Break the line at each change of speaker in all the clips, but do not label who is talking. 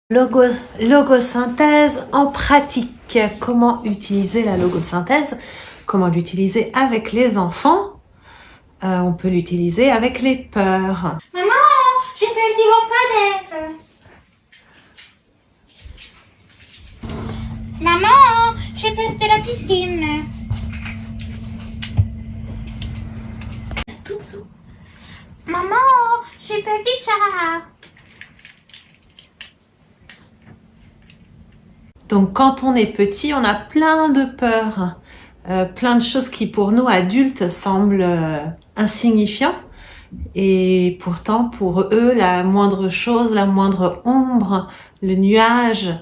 Logosynthèse en pratique. Comment utiliser la logosynthèse? Comment l'utiliser avec les enfants? On peut l'utiliser avec les peurs.
Maman, j'ai perdu mon lampadaire. Maman, j'ai perdu la piscine. Tout dessous. Maman, j'ai perdu ça.
Donc quand on est petit, on a plein de peurs, plein de choses qui pour nous adultes semblent insignifiants. Et pourtant pour eux, la moindre chose, la moindre ombre, le nuage,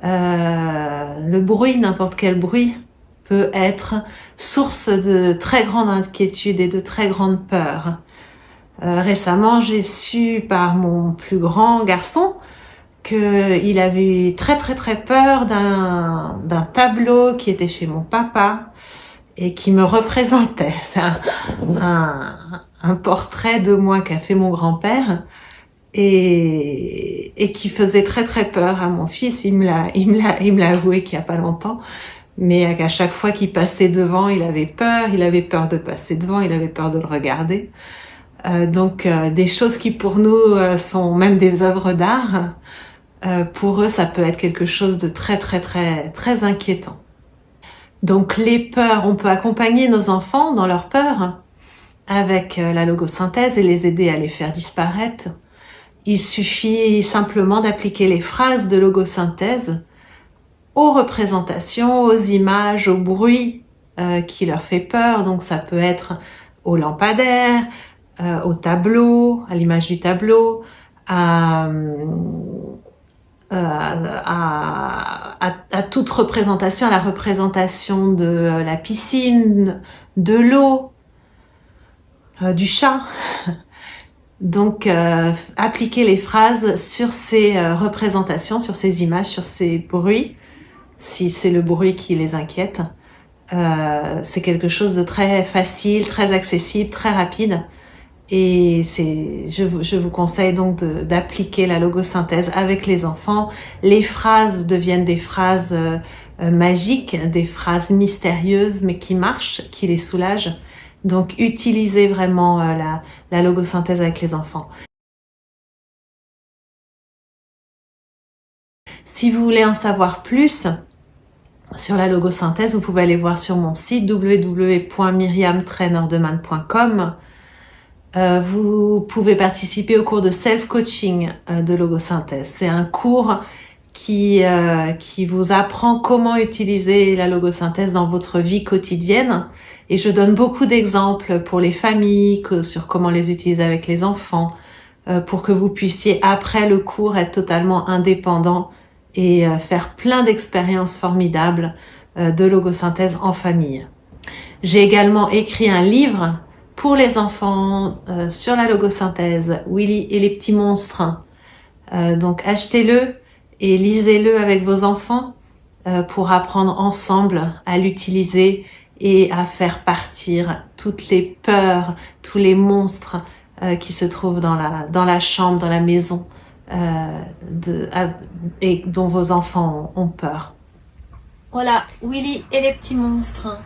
le bruit, n'importe quel bruit peut être source de très grande inquiétude et de très grande peur. Récemment, j'ai su par mon plus grand garçon qu'il avait très peur d'un tableau qui était chez mon papa et qui me représentait. C'est un portrait de moi qu'a fait mon grand-père et qui faisait très peur à mon fils. Il me l'a avoué qu'il y a pas longtemps. Mais à chaque fois qu'il passait devant, il avait peur de passer devant, il avait peur de le regarder. Donc des choses qui pour nous sont même des œuvres d'art, pour eux, ça peut être quelque chose de très inquiétant. Donc les peurs, on peut accompagner nos enfants dans leurs peurs avec la logosynthèse et les aider à les faire disparaître. Il suffit simplement d'appliquer les phrases de logosynthèse aux représentations, aux images, au bruit qui leur fait peur. Donc ça peut être au lampadaire, au tableau, à l'image du tableau, à toute représentation, à la représentation de la piscine, de l'eau, du chat. Donc, appliquer les phrases sur ces représentations, sur ces images, sur ces bruits, si c'est le bruit qui les inquiète. C'est quelque chose de très facile, très accessible, très rapide. Et je vous conseille donc d'appliquer la logosynthèse avec les enfants. Les phrases deviennent des phrases magiques, des phrases mystérieuses, mais qui marchent, qui les soulagent. Donc, utilisez vraiment la logosynthèse avec les enfants. Si vous voulez en savoir plus sur la logosynthèse, vous pouvez aller voir sur mon site www.myriamtrainerdeman.com. Vous pouvez participer au cours de self-coaching de logosynthèse. C'est un cours qui vous apprend comment utiliser la logosynthèse dans votre vie quotidienne. Et je donne beaucoup d'exemples pour les familles, sur comment les utiliser avec les enfants, pour que vous puissiez, après le cours, être totalement indépendant et faire plein d'expériences formidables de logosynthèse en famille. J'ai également écrit un livre pour les enfants sur la logosynthèse, Willy et les petits monstres. Donc achetez-le et lisez-le avec vos enfants pour apprendre ensemble à l'utiliser et à faire partir toutes les peurs, tous les monstres qui se trouvent dans la chambre, dans la maison et dont vos enfants ont peur. Voilà, Willy et les petits monstres.